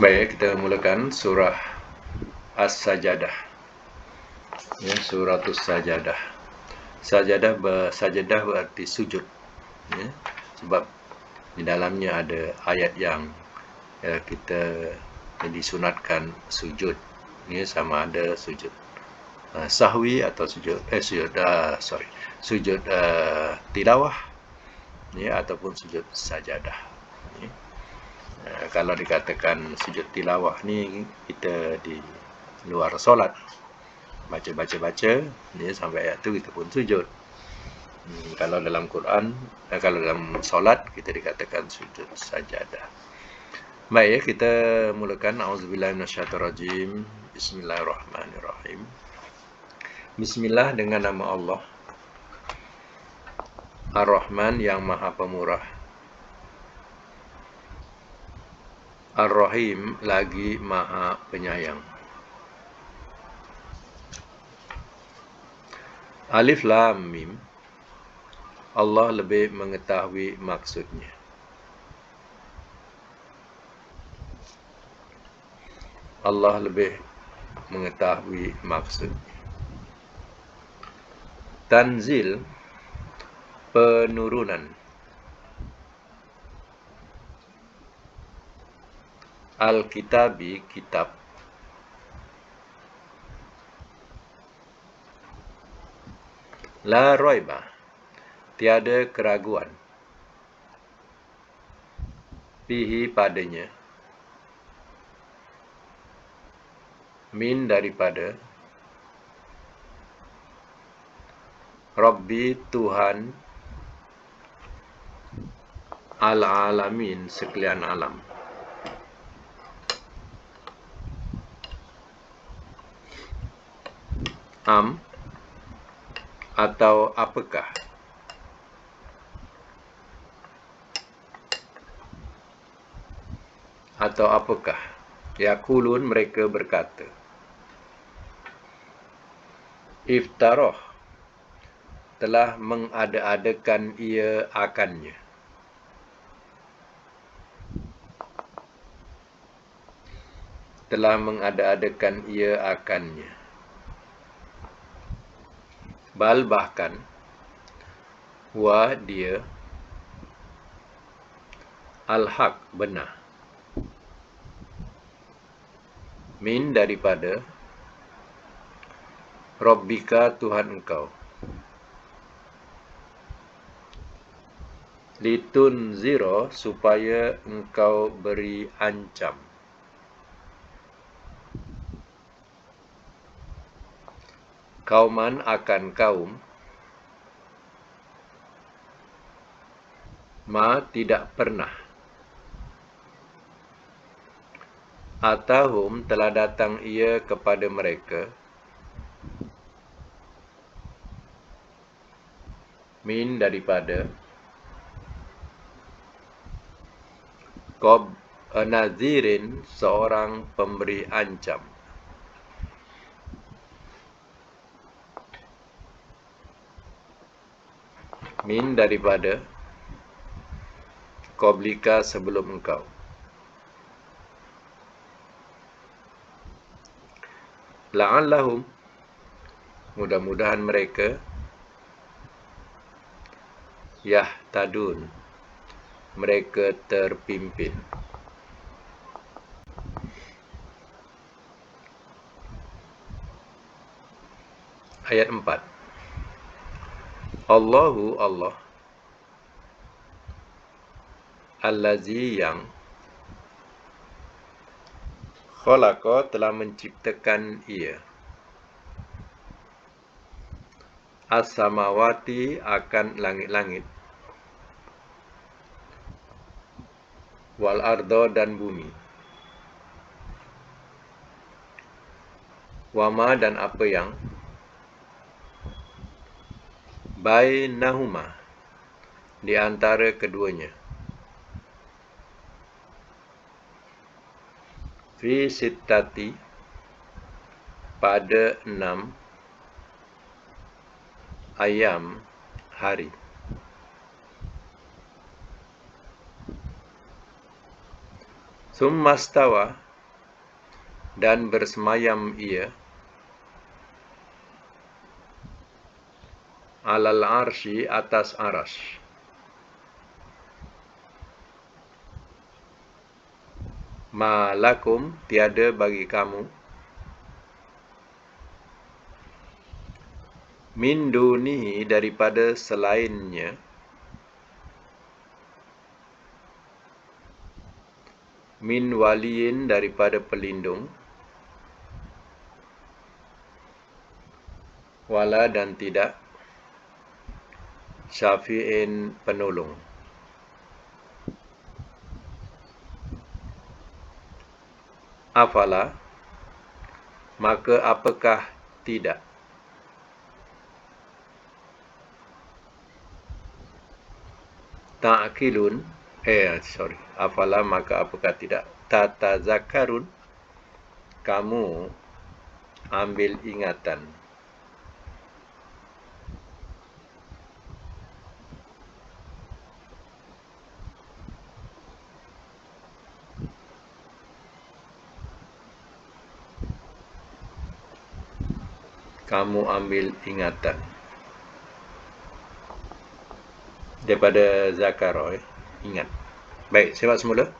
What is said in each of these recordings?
Baik, kita mulakan surah As-Sajadah. Ya, suratus Sajadah. Sajadah berarti sujud. Ya, sebab di dalamnya ada ayat yang kita disunatkan sujud. Ya, sama ada sujud sahwi atau sujud tilawah, ya, ataupun sujud sajadah. Ya. Kalau dikatakan sujud tilawah ni kita di luar solat, baca, ya, sampai ayat tu kita pun sujud. Kalau dalam Quran, kalau dalam solat kita dikatakan sujud sajadah. Baik, ya, kita mulakan. Auzubillahi minasyaitonirrajim. Bismillahirrahmanirrahim. Bismillah dengan nama Allah, Ar-Rahman yang Maha Pemurah, Ar-Rahim lagi Maha Penyayang. Alif Lam Mim. Allah lebih mengetahui maksudnya. Allah lebih mengetahui maksudnya. Tanzil, penurunan. Al-Kitabi, kitab. La Roiba, tiada keraguan. Fihi, padanya. Min, daripada. Rabbi, Tuhan. Al-Alamin, sekalian alam. Atau apakah. Atau apakah. Yaqulun, mereka berkata. Iftaroh, telah mengada-adakan ia akannya. Telah mengada-adakan ia akannya. Bal, bahkan. Wa, dia. Al-Haq, benar. Min, daripada. Rabbika, Tuhan engkau. Litunziro, supaya engkau beri ancam. Kauman, akan kaum. Ma, tidak pernah. Atahum, telah datang ia kepada mereka. Min, daripada. Nazirin, seorang pemberi ancam. Min, daripada. Qablika, sebelum engkau. La'allahum, mudah-mudahan mereka. Yahtadun, mereka terpimpin. Ayat 4. Allahu, Allah. Allazi, yang. Khalaqa, telah menciptakan ia. As-samawati, akan langit-langit. Wal ardo, dan bumi. Wama, dan apa yang. Bainahuma, di antara keduanya. Fi sittati, pada 6 ayam, hari. Summastawa, dan bersemayam ia alal arsy atas arasy. Ma lakum tiada bagi kamu min dunihi daripada selainnya min waliyin daripada pelindung wala dan tidak syafi'in penolong. Afala maka apakah tidak ta'qilun afala maka apakah tidak tatazakkarun kamu ambil ingatan. Kamu ambil ingatan daripada zakar, ingat. Baik, simak semula.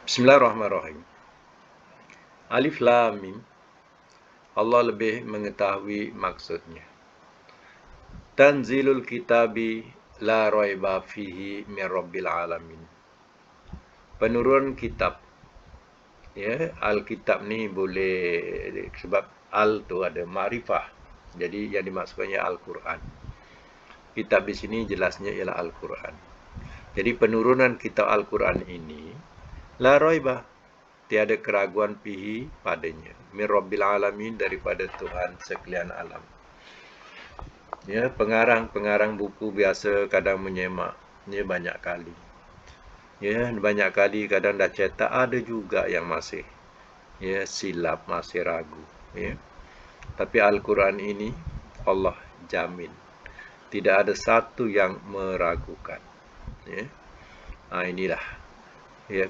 Bismillahirrahmanirrahim. Alif Lam Mim. Allah lebih mengetahui maksudnya. Tanzilul kitabi la raiba fihi min rabbil alamin. Penurun kitab. Ya, Alkitab ni boleh sebab al tu ada ma'rifah. Jadi yang dimaksudkannya Al-Quran. Kitab di sini jelasnya ialah Al-Quran. Jadi penurunan kitab Al-Quran ini la raiba, tiada keraguan fihi padanya, min rabbil alamin daripada Tuhan sekalian alam. Ya, pengarang buku biasa kadang menyemaknya banyak kali. Ya, banyak kali kadang dah cetak, ada juga yang masih silap, masih ragu. Ya. Tapi Al-Quran ini Allah jamin tidak ada satu yang meragukan. Ya. Inilah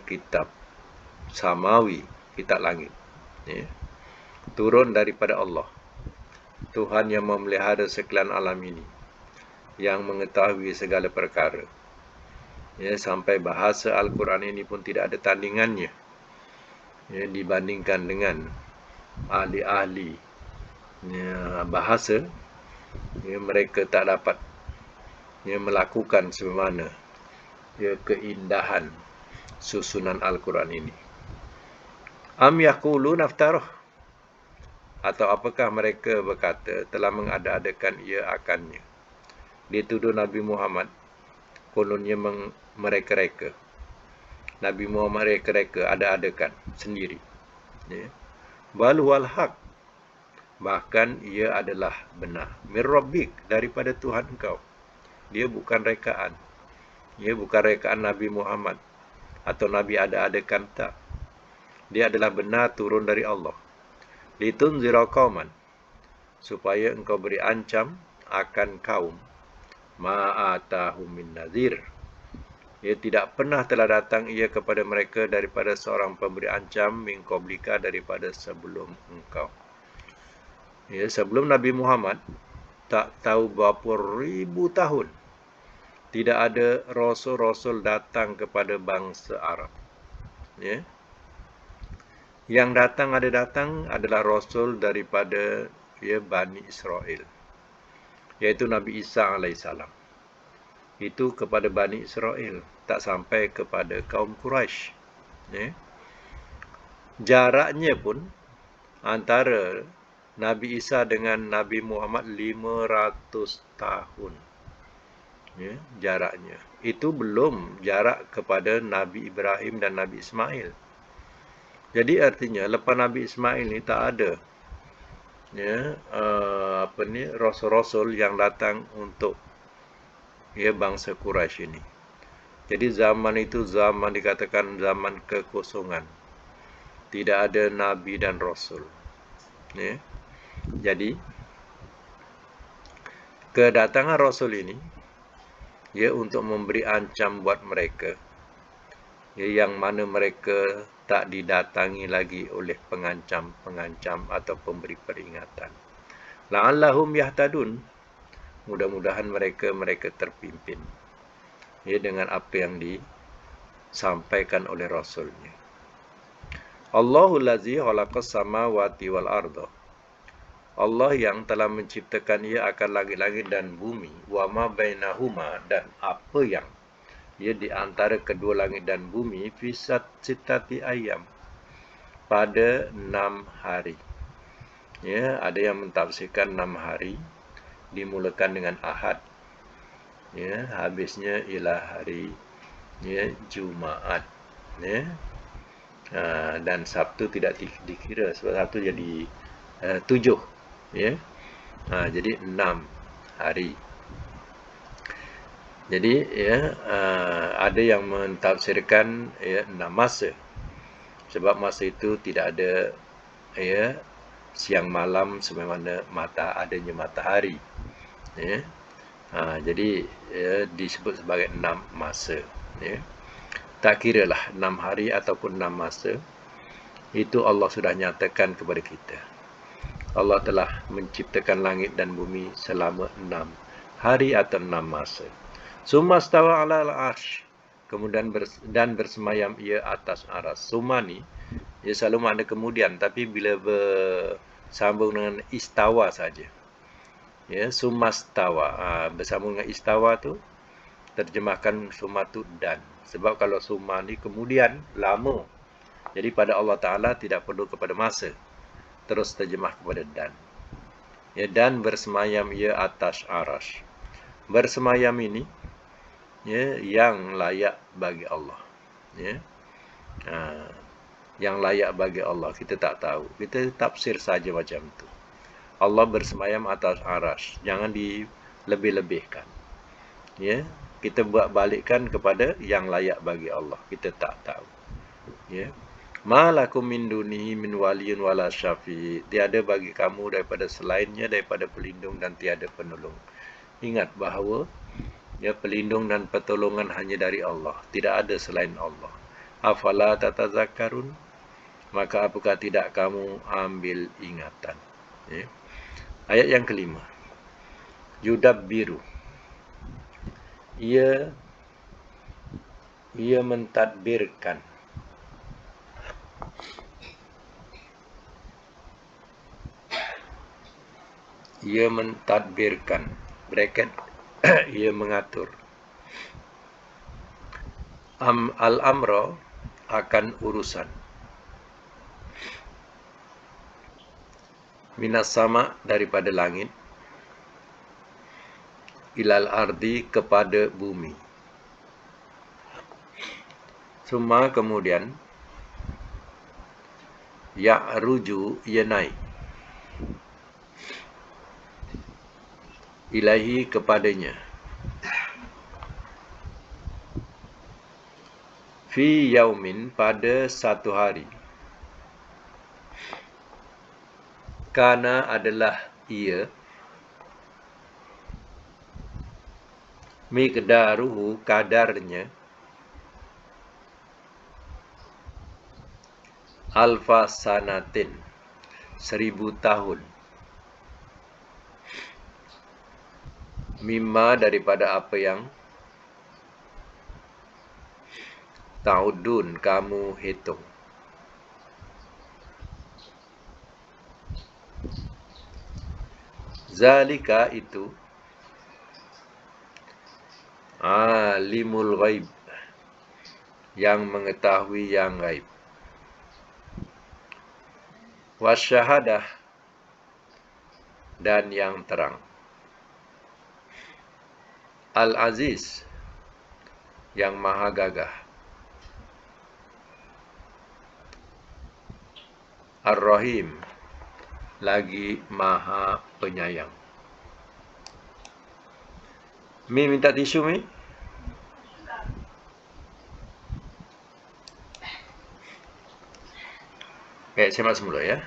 kitab samawi, kitab langit. Ya. Turun daripada Allah, Tuhan yang memelihara sekalian alam ini, yang mengetahui segala perkara. Ya, sampai bahasa Al-Quran ini pun tidak ada tandingannya. Ya, dibandingkan dengan ahli-ahli bahasa, mereka tak dapat melakukan sebagaimana keindahan susunan Al-Quran ini. Am yaqulun aftarah, atau apakah mereka berkata telah mengada-adakan ia akannya. Dituduh Nabi Muhammad kononnya mereka-reka. Nabi Muhammad mereka-reka ada-adakan sendiri. Bal huwal haq, bahkan ia adalah benar. Mir rabbik, daripada Tuhan engkau. Dia bukan rekaan. Dia bukan rekaan Nabi Muhammad atau Nabi ada-adakan, tak. Dia adalah benar turun dari Allah. Litunzira qauman, supaya engkau beri ancam akan kaum ma'atahum min nazir. Ia tidak pernah telah datang ia kepada mereka daripada seorang pemberi ancam min qablika, daripada sebelum engkau. Ya, sebelum Nabi Muhammad, tak tahu berapa ribu tahun, tidak ada rasul-rasul datang kepada bangsa Arab. Ya. Yang datang adalah rasul daripada Bani Israel, iaitu Nabi Isa alaihissalam. Itu kepada Bani Israel, tak sampai kepada kaum Quraisy. Ya. Jaraknya pun antara Nabi Isa dengan Nabi Muhammad 500 tahun. Ya, jaraknya. Itu belum jarak kepada Nabi Ibrahim dan Nabi Ismail. Jadi artinya lepas Nabi Ismail ni tak ada rasul-rasul yang datang untuk bangsa Quraisy ini. Jadi zaman itu zaman dikatakan zaman kekosongan. Tidak ada nabi dan rasul. Ya. Jadi kedatangan rasul ini untuk memberi ancam buat mereka. yang mana mereka tak didatangi lagi oleh pengancam-pengancam atau pemberi peringatan. La'allahum yahtadun, mudah-mudahan mereka terpimpin dengan apa yang disampaikan oleh Rasulnya. Allahul ladzi khalaqas samawati wal arda. Allah yang telah menciptakan ia akan langit-langit dan bumi, wa ma bainahuma, dan apa yang di antara kedua langit dan bumi, fi sittati ayyam, pada 6 hari. Ada yang mentafsirkan 6 hari dimulakan dengan Ahad, habisnya ialah hari Jumaat, dan Sabtu tidak dikira sebab Sabtu jadi 7, jadi 6 hari. Jadi ada yang mentafsirkan 6 masa, sebab masa itu tidak ada siang malam sebagaimana adanya matahari. Jadi disebut sebagai 6 masa. Tak kiralah 6 hari ataupun 6 masa, itu Allah sudah nyatakan kepada kita. Allah telah menciptakan langit dan bumi selama 6 hari atau 6 masa. Summa stawa 'alal 'arsy, kemudian bersemayam ia atas aras. Summa ni selalu makna kemudian, tapi bila bersambung dengan istawa saja. Summa stawa, bersambung dengan istawa tu terjemahkan summa tu dan. Sebab kalau summa ni kemudian, lama. Jadi pada Allah Ta'ala tidak perlu kepada masa. Terus terjemah kepada dan. Dan bersemayam ia atas aras. Bersemayam ini yang layak bagi Allah. Yang layak bagi Allah kita tak tahu. Kita tafsir saja macam tu. Allah bersemayam atas aras. Jangan dilebih-lebihkan. Kita buat balikkan kepada yang layak bagi Allah. Kita tak tahu. Ma lakum min dunihi min waliyun wala syafi'. Tiada bagi kamu daripada selainnya daripada pelindung dan tiada penolong. Ingat bahawa pelindung dan pertolongan hanya dari Allah. Tidak ada selain Allah. Afala tatazakkarun? Maka apakah tidak kamu ambil ingatan? Ayat yang kelima. Yudabbiru. Ia mentadbirkan. Ia mentadbirkan. Bracket. Ia mengatur. Al-amra, akan urusan. Minas sama, daripada langit. Ilal ardi, kepada bumi. Summa, kemudian. Ya'ruju, ia naik. Ilahi, kepadanya. Fi yaumin, pada satu hari. Kana, adalah ia. Miqdaruhu, kadarnya. Alfa sanatin, 1000 tahun. Mimma, daripada apa yang ta'udun, kamu hitung. Zalika, itu. Alimul ghaib, yang mengetahui yang gaib. Wasyahadah, dan yang terang. Al-Aziz, yang maha gagah. Ar-Rahim, lagi maha penyayang. Mi, minta tisu, Mi. Semak semula ya.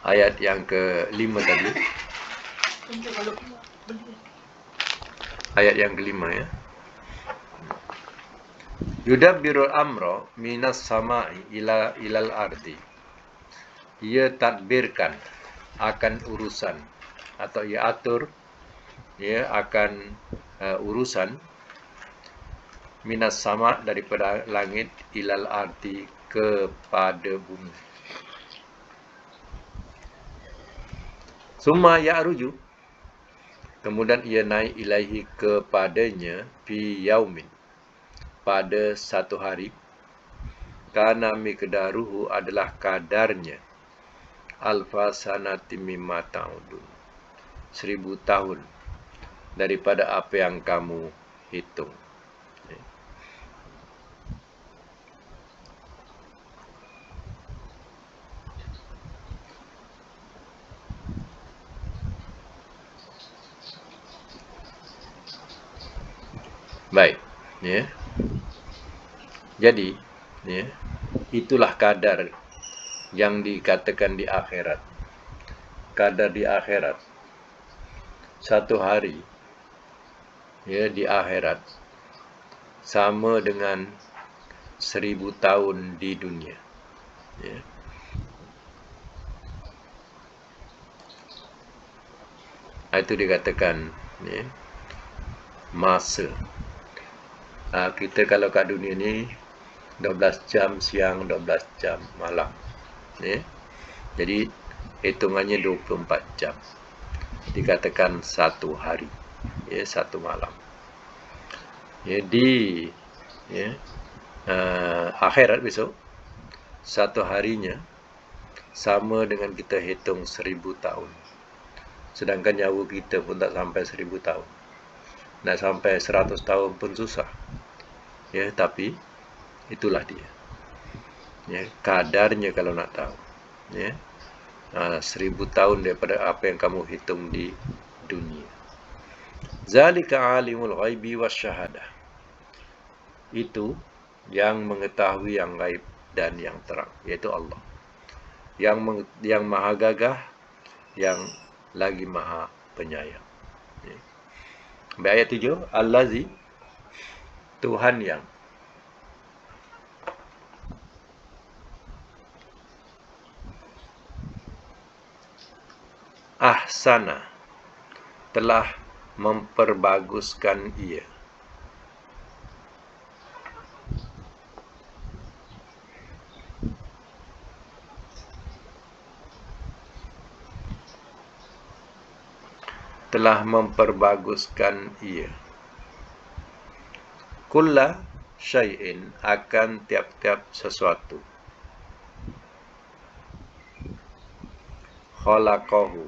Ayat yang ke-5 tadi. Ayat yang ke-5 ya. Yudabbirul amra minas sama'i ilal ardi. Ia tadbirkan akan urusan atau ia atur akan urusan minas sama daripada langit ilal ardi kepada bumi. Summa ya'ruju, kemudian ia naik ilaihi kepadanya fi yaumin, pada satu hari, kana miqdaruhu adalah kadarnya alfa sanati mimma ta'udun, 1000 tahun daripada apa yang kamu hitung. Baik, jadi itulah kadar yang dikatakan di akhirat. Kadar di akhirat, satu hari di akhirat sama dengan 1000 tahun di dunia. Itu dikatakan masa. Kita kalau kat dunia ni 12 jam siang, 12 jam malam. Jadi hitungannya 24 jam. Dikatakan satu hari, satu malam. Di akhirat besok, satu harinya sama dengan kita hitung 1000 tahun. Sedangkan nyawa kita pun tak sampai 1000 tahun. Nak sampai 100 tahun pun susah. Tapi itulah dia. Kadarnya kalau nak tahu. 1000 tahun daripada apa yang kamu hitung di dunia. Zalika alimul ghaibi wasyahadah. Itu yang mengetahui yang gaib dan yang terang, yaitu Allah. Yang maha gagah, yang lagi maha penyayang. Ayat 7, Allazi, Tuhan yang ahsana, telah memperbaguskan ia, kulla syai'in, akan tiap-tiap sesuatu, khalaqahu,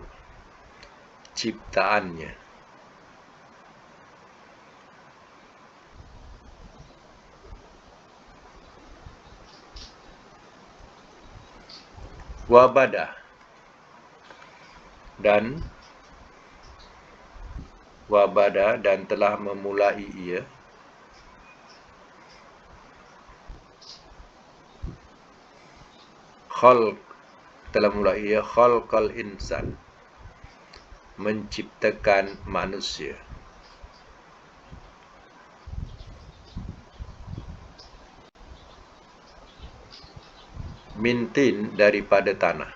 ciptaannya, wabada, dan telah memulai ia, khalqal insan, menciptakan manusia, mintin, daripada tanah,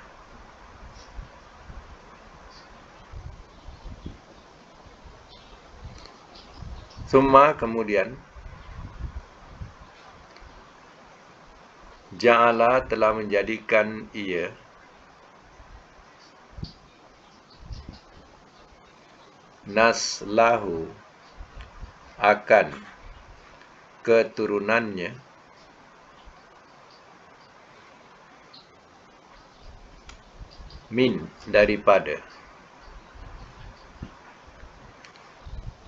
summa, kemudian, ja'ala, telah menjadikan ia, naslahu, akan keturunannya, min, daripada,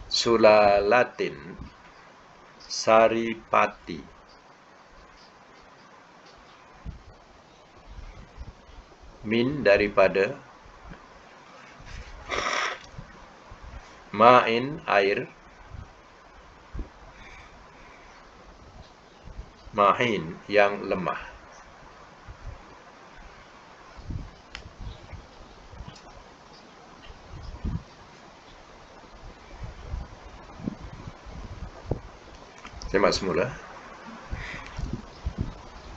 sulalatin, saripati, min, daripada, ma'in, air, mahin, yang lemah. Semak semula.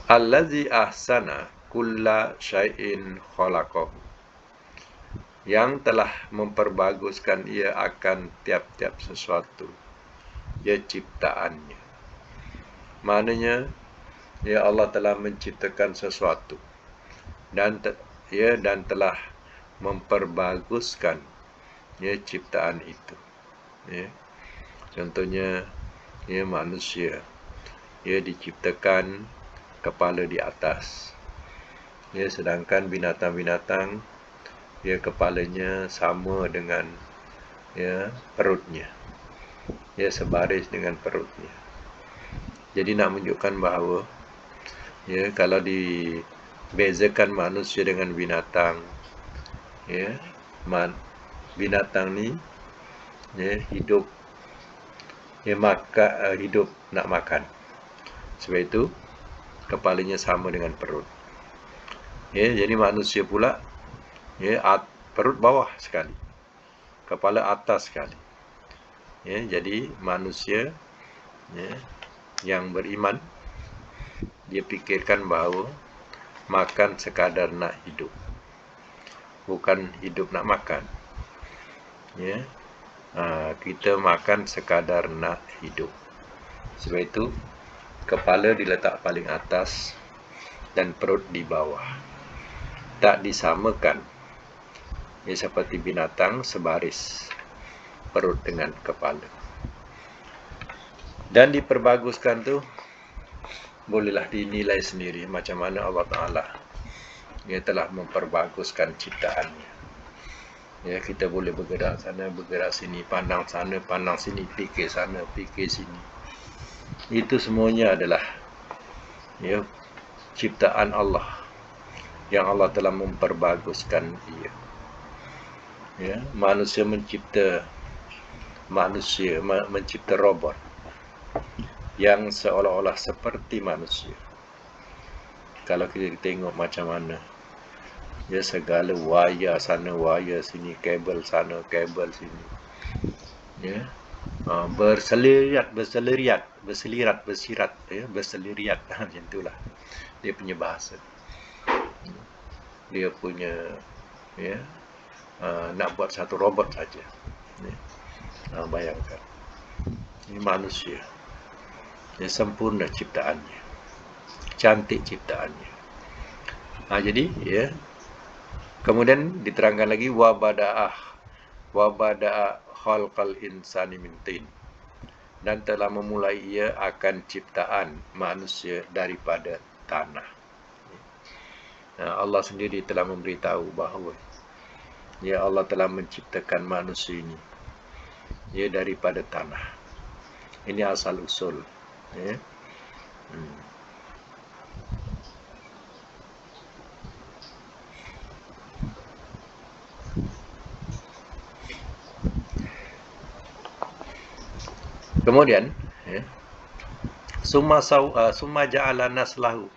Allazi ahsana kulla syai'in khalaqahu, yang telah memperbaguskan ia akan tiap-tiap sesuatu, ia ciptaannya. Maknanya, ya Allah telah menciptakan sesuatu dan telah memperbaguskan ya ciptaan itu. Ya. Contohnya, ya manusia, ia diciptakan kepala di atas. Ya, sedangkan binatang-binatang, ya kepalanya sama dengan ya perutnya. Ya, sebaris dengan perutnya. Jadi nak menunjukkan bahawa ya kalau dibezakan manusia dengan binatang, ya binatang ni ya hidup hidup nak makan. Sebab itu kepalanya sama dengan perut. Ya, jadi manusia pula ya perut bawah sekali, kepala atas sekali. Ya, jadi manusia ya yang beriman, dia fikirkan bahawa makan sekadar nak hidup, bukan hidup nak makan. Ya, kita makan sekadar nak hidup. Sebab itu kepala diletak paling atas dan perut di bawah. Tak disamakan. Ya, seperti binatang sebaris perut dengan kepala. Dan diperbaguskan tu bolehlah dinilai sendiri macam mana Allah Ta'ala dia telah memperbaguskan ciptaannya. Ya, kita boleh bergerak sana, bergerak sini, pandang sana, pandang sini, fikir sana, fikir sini. Itu semuanya adalah ya ciptaan Allah yang Allah telah memperbaguskan ia. Ya, manusia mencipta robot yang seolah-olah seperti manusia. Kalau kita tengok macam mana ya segala wayar sana, wayar sini, kabel sana, kabel sini. Ya, berselirat macam itulah dia punya bahasa. Dia punya ya nak buat satu robot saja. Ya. Bayangkan ini manusia, dia sempurna ciptaannya, cantik ciptaannya. Jadi ya, kemudian diterangkan lagi wa bada'a khalqal insani min tin, dan telah memulai ia akan ciptaan manusia daripada tanah. Allah sendiri telah memberitahu bahawa ya Allah telah menciptakan manusia ini ya daripada tanah. Ini asal usul. Ya. Kemudian ya, summa ja'ala naslahu,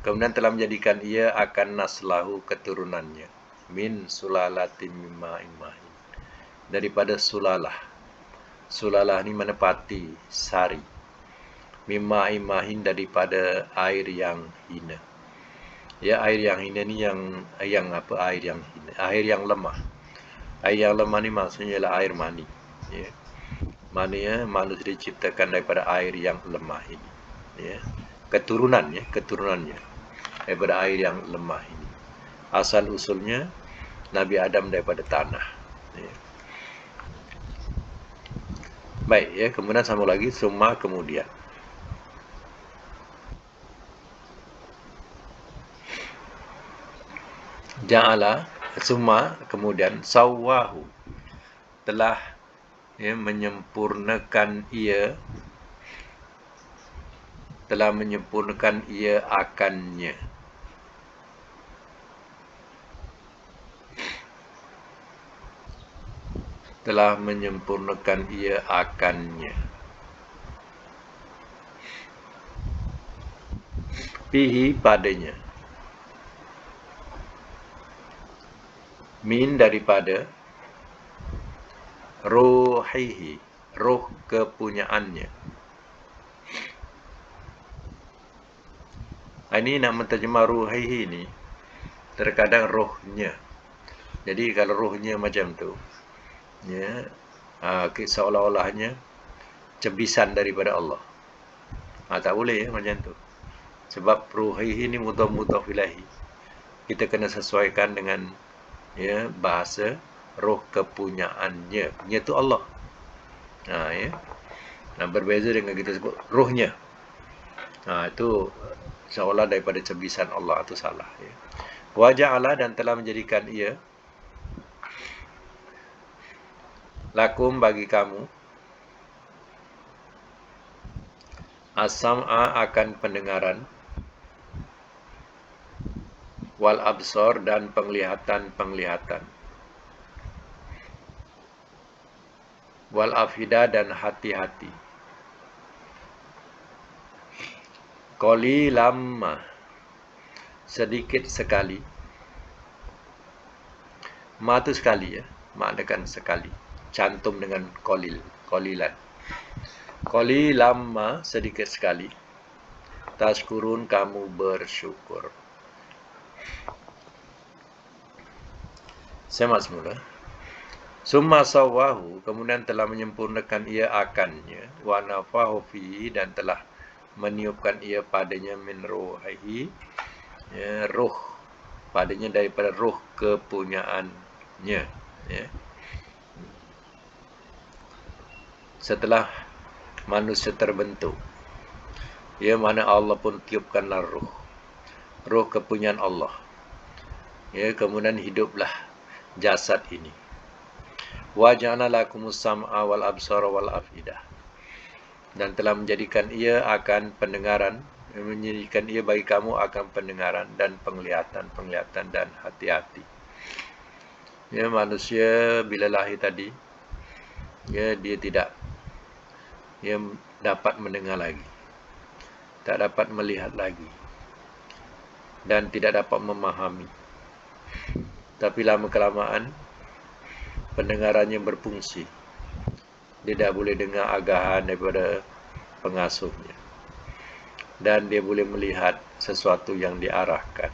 kemudian telah menjadikan ia akan naslahu keturunannya, min sulalatin mimma imahin, daripada sulalah. Sulalah ni menepati sari, mimma imahin daripada air yang hina. Ya, air yang hina ni yang apa? Air yang hina, air yang lemah. Air yang lemah ni maksudnya ialah air mani. Ya. Maknanya manusia diciptakan daripada air yang lemah ini. Ya. Keturunannya daripada air yang lemah ini. Asal usulnya Nabi Adam daripada tanah. Ya. Baik, ya, kemudian sambung lagi, summa kemudian. Ja'ala, summa kemudian, sawwahu, telah ya menyempurnakan ia akannya. Telah menyempurnakan ia akannya. Fihi padanya. Min daripada ruhihi, roh kepunyaannya. Ini nak menterjemah ruhihi ni, terkadang rohnya. Jadi kalau rohnya macam tu, ya, seolah-olahnya cebisan daripada Allah. Tak boleh ya, macam tu. Sebab ruhihi ni mudhaf ilahi. Kita kena sesuaikan dengan ya bahasa roh kepunyaannya. Nya tu Allah. Ya. Nah, berbeza dengan kita sebut rohnya. Itu seolah daripada cebisan Allah, itu salah ya. Wa ja'ala, dan telah menjadikan ia lakum, bagi kamu, as-sam'a, akan pendengaran, wal absar, dan penglihatan, wal afida, dan hati-hati. Qalilam, sedikit sekali. Ma tu sekali ya, maknakan sekali. Cantum dengan qalilan. Qalilam, sedikit sekali. Tashkurun, kamu bersyukur. Semak semula. Summa sawwahu, kemudian telah menyempurnakan ia akannya, wa nafahu fihi, dan telah meniupkan ia padanya min ruhihi, ya, roh padanya daripada roh kepunyaannya, ya. Setelah manusia terbentuk, ya, mana Allah pun tiupkanlah roh kepunyaan Allah, ya, kemudian hiduplah jasad ini. Wa ja'ala lakumus sam'a wal absara wal afidah, dan telah menjadikan ia akan pendengaran, menjadikan ia bagi kamu akan pendengaran dan penglihatan dan hati-hati. Ya, manusia bila lahir tadi, ya, dia tidak dapat mendengar lagi, tak dapat melihat lagi, dan tidak dapat memahami. Tapi lama-kelamaan pendengarannya berfungsi. Dia dah boleh dengar agahan daripada pengasuhnya, dan dia boleh melihat sesuatu yang diarahkan.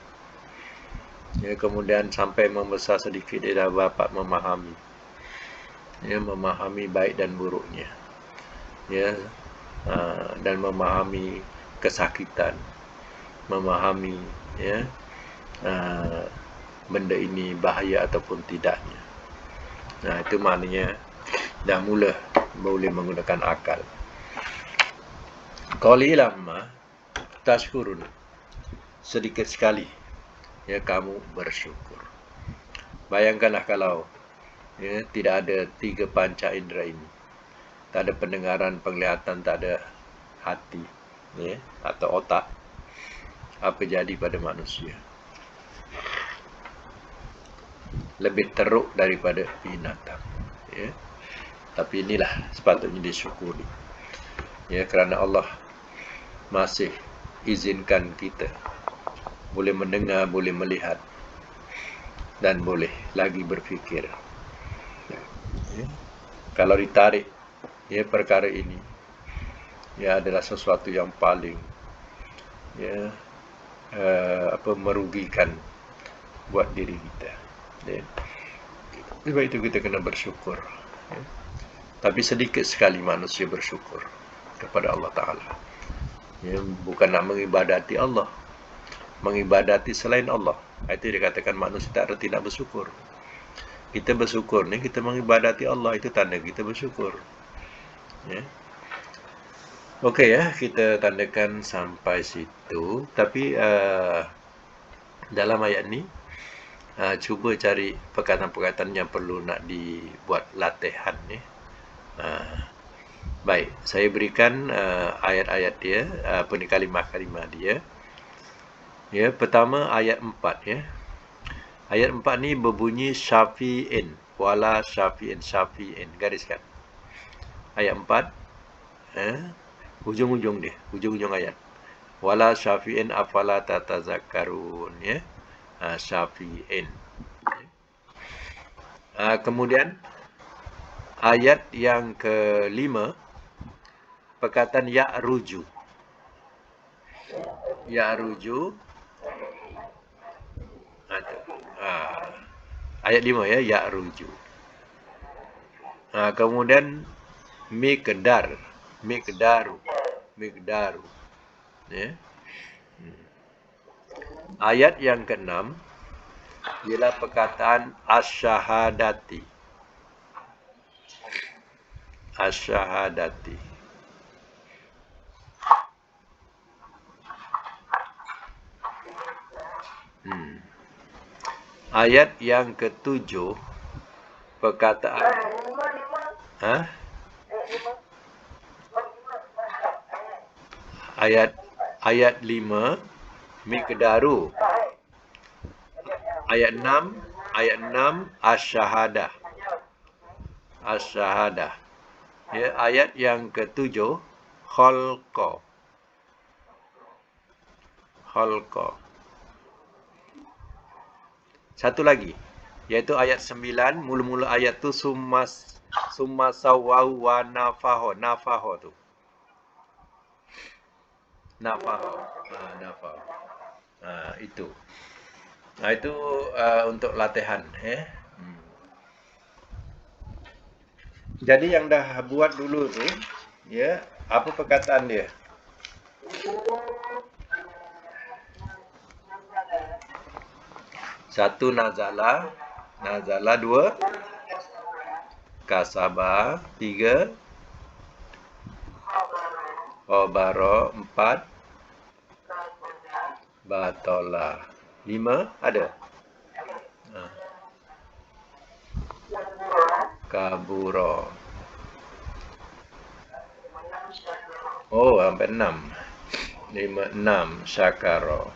Ya, kemudian sampai membesar sedikit, dia dah dapat memahami, ya, memahami baik dan buruknya, ya, dan memahami kesakitan, memahami, ya, benda ini bahaya ataupun tidaknya. Itu maknanya dah mula boleh menggunakan akal. Qalilam tashkurun, sedikit sekali ya kamu bersyukur. Bayangkanlah kalau ya, tidak ada 3 panca indera ini, tak ada pendengaran, penglihatan, tak ada hati, ya, atau otak, apa jadi pada manusia? Lebih teruk daripada binatang, ya. Tapi inilah sepatutnya disyukuri, ya, kerana Allah masih izinkan kita boleh mendengar, boleh melihat, dan boleh lagi berfikir. Ya. Kalau ditarik, ya, perkara ini, ya, adalah sesuatu yang paling, ya, merugikan buat diri kita. Ya. Sebab itu kita kena bersyukur. Ya. Tapi sedikit sekali manusia bersyukur kepada Allah Ta'ala. Ya, bukan nak mengibadati Allah, mengibadati selain Allah. Itu dikatakan manusia tak reti nak bersyukur. Kita bersyukur ni, kita mengibadati Allah, itu tanda kita bersyukur. Ya. Okey ya, kita tandakan sampai situ. Tapi dalam ayat ni, cuba cari perkataan-perkataan yang perlu nak dibuat latihan ni. Baik, saya berikan ayat-ayat dia, kalimah-kalimah dia. Ya, pertama ayat 4 ya. Ayat 4 ni berbunyi syafi'in, wala syafi'in, gariskan. Ayat 4, ujung-ujung dia, ujung-ujung ayat. Wala syafi'in afala tatazakkarun, ya. Syafi'in. Kemudian ayat yang kelima, perkataan ya'ruju. Ya'ruju. Ayat 5 ya, ya'ruju. Kemudian miqdar, miqdaru. Ya. Ayat yang ke-6 ialah perkataan asyhadati. Asyhadati. Ayat yang ke-7 perkataan ayat 5 miqdaru. Ayat 6 asyhadah. Asyhadah. Ya, ayat yang ke-7 khalqa. Khalqa. Satu lagi, iaitu ayat 9, mula-mula ayat tu summa sawwau wa nafaho. Nafaho tu. Nafaho. Nafaho. Itu. Itu untuk latihan, Jadi yang dah buat dulu tu, ya, apa perkataan dia? Satu nazala, 2 kasaba, 3 khabara, 4 batola, 5 ada kaburo. Oh, sampai 6. 6 syakaro.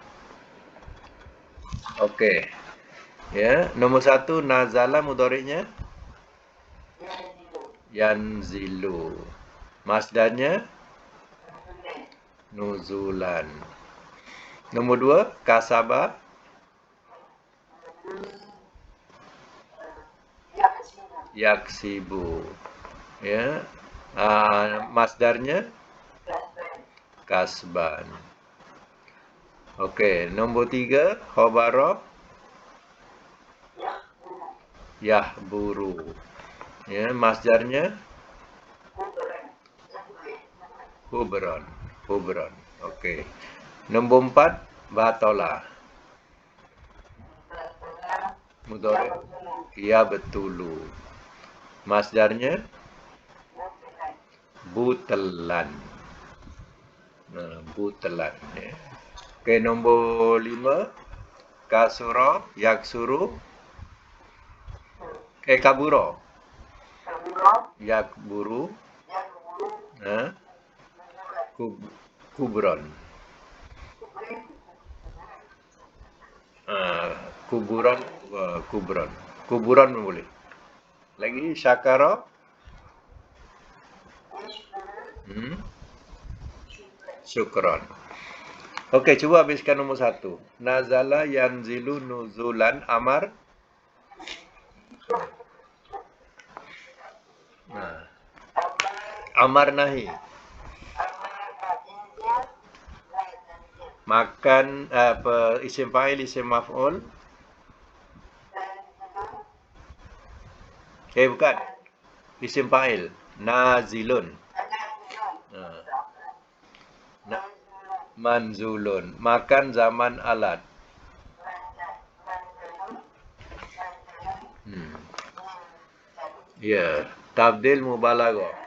Okey. Ya, nombor 1 nazala mudhari'nya yanzilu. Masdarnya nuzulan. Nombor 2 kasaba yaksibu. Ya. Masdarnya kasban. Okey, nombor 3 khabara yahburu. Ya, masdarnya hubron. Okey. Nombor 4 batola. Mudhari. Ya betulu. Masdarnya butelan. Butelan. Ya. Okey, nombor 5 kasura yaksuru. Kaburo. Yakburu. Kubron. Kuburan boleh. Lagi syakara. Syukron. Okey, cuba habiskan nombor 1. Nazala yanzilu nuzulan amar. Amar nahi. Makan isim fa'il, isim maf'ul. Bukan. Isim fa'il. Nazilun. Manzulun. Makan zaman alat. Ya. Tabdil mubalaghah.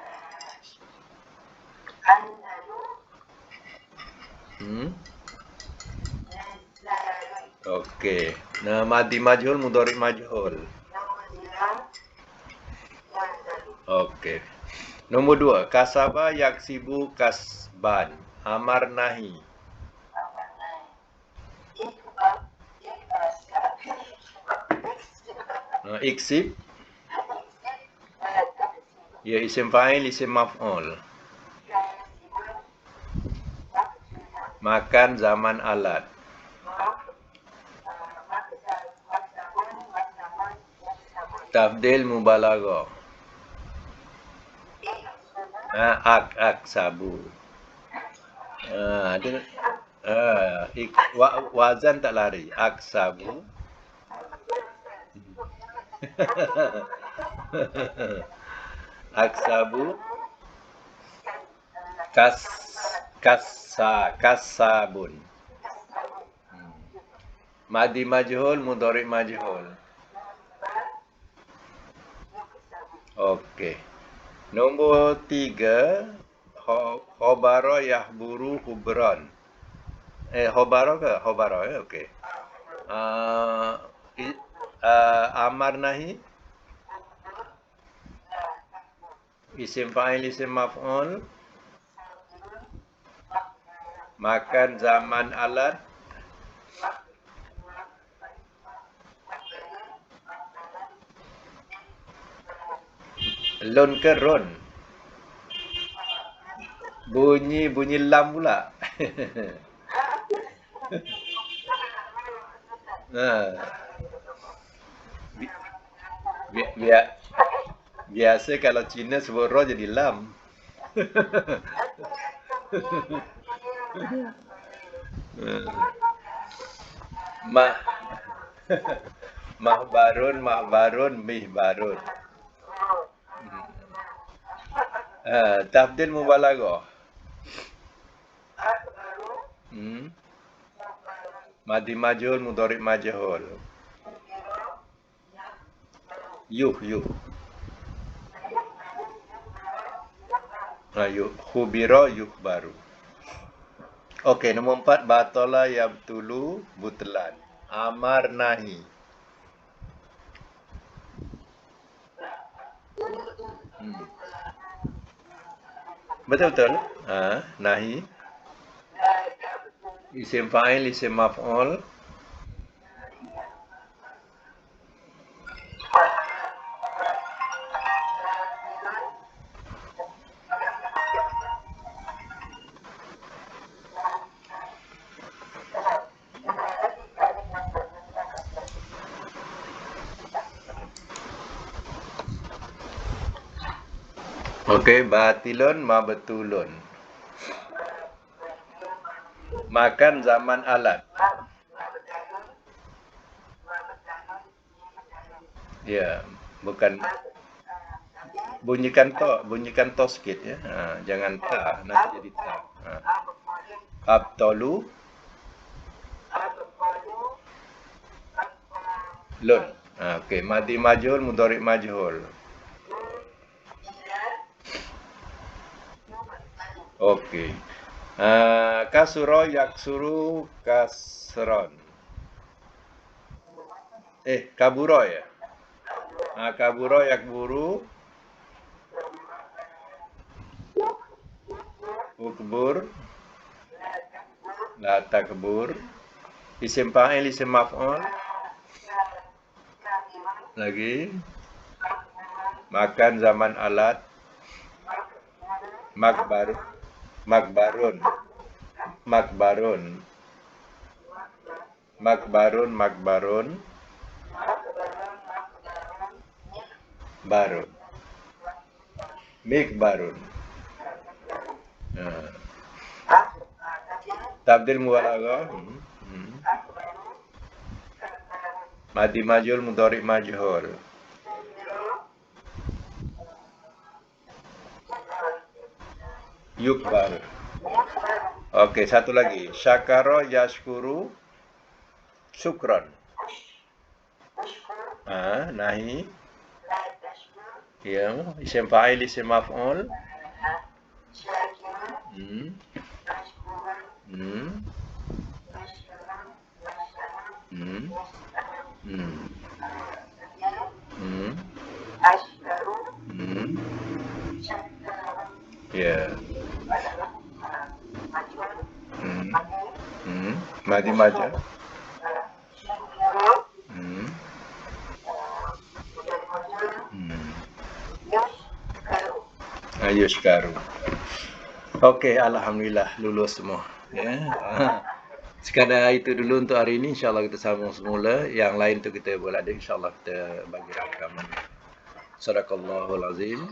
Okey. Madi majhul, mudhari majhul. Okey. Nombor 2, kasaba yaksibu kasban. Amar nahi. Iksib. Ya, isim fa'il, isim maf'ul. Makan zaman alat. Tabdil mubalaghah. Ak sabu. Wazan tak lari. Aksabu. Aksabu. Kasabun. Madi majhul, mudhari majhul. Okey. Nombor 3, khobara yahburu hubran. Khobara ke? Khobara okey. Amar nahi. Isim fa'il, isim maf'ul. Makan, zaman, alat. Lon ke ron? Bunyi lam pula. Biasa kalau Cina sebut ro jadi lam. Mah mahbarun, mihbarun. Tafdil mubalaghah. Madi majhul, mudhari majhul. Yuh. Khubira yukhbaru. Okey, nombor 4, batala yabtulu butlan. Amar nahi. Betul. Nahi. Isim fa'il, isim maf'ul. Okey, batilun mabtulun. Makan, zaman, alat. Ya, bukan. Bunyikan to sikit ya. Jangan ta, nanti jadi ta. Abtalu lun. Okey, madi majhul, mudhari majhul. Okey. Kasura yaksuru kasron. Kabura ya. Kabura yakburu. Ukbur. La takbur. Isim fa'il, isim maf'ul. Lagi. Makan, zaman, alat. Makbarun. Barun. Mikbarun. Tabdil mubalaghah. Madi majhul, mudhari majhul. Yukbar. Okey, satu lagi. Syakara yashkuru syukran. Nahi. Ya, isim fa'il, isim maf'ul. Ya. Madi majhul. Yushkaru. Okey, alhamdulillah lulus semua. Ya. Sekadar itu dulu untuk hari ini. InsyaAllah kita sambung semula. Yang lain tu kita boleh ada. InsyaAllah kita bagi rakaman. Sadaqallahul azim.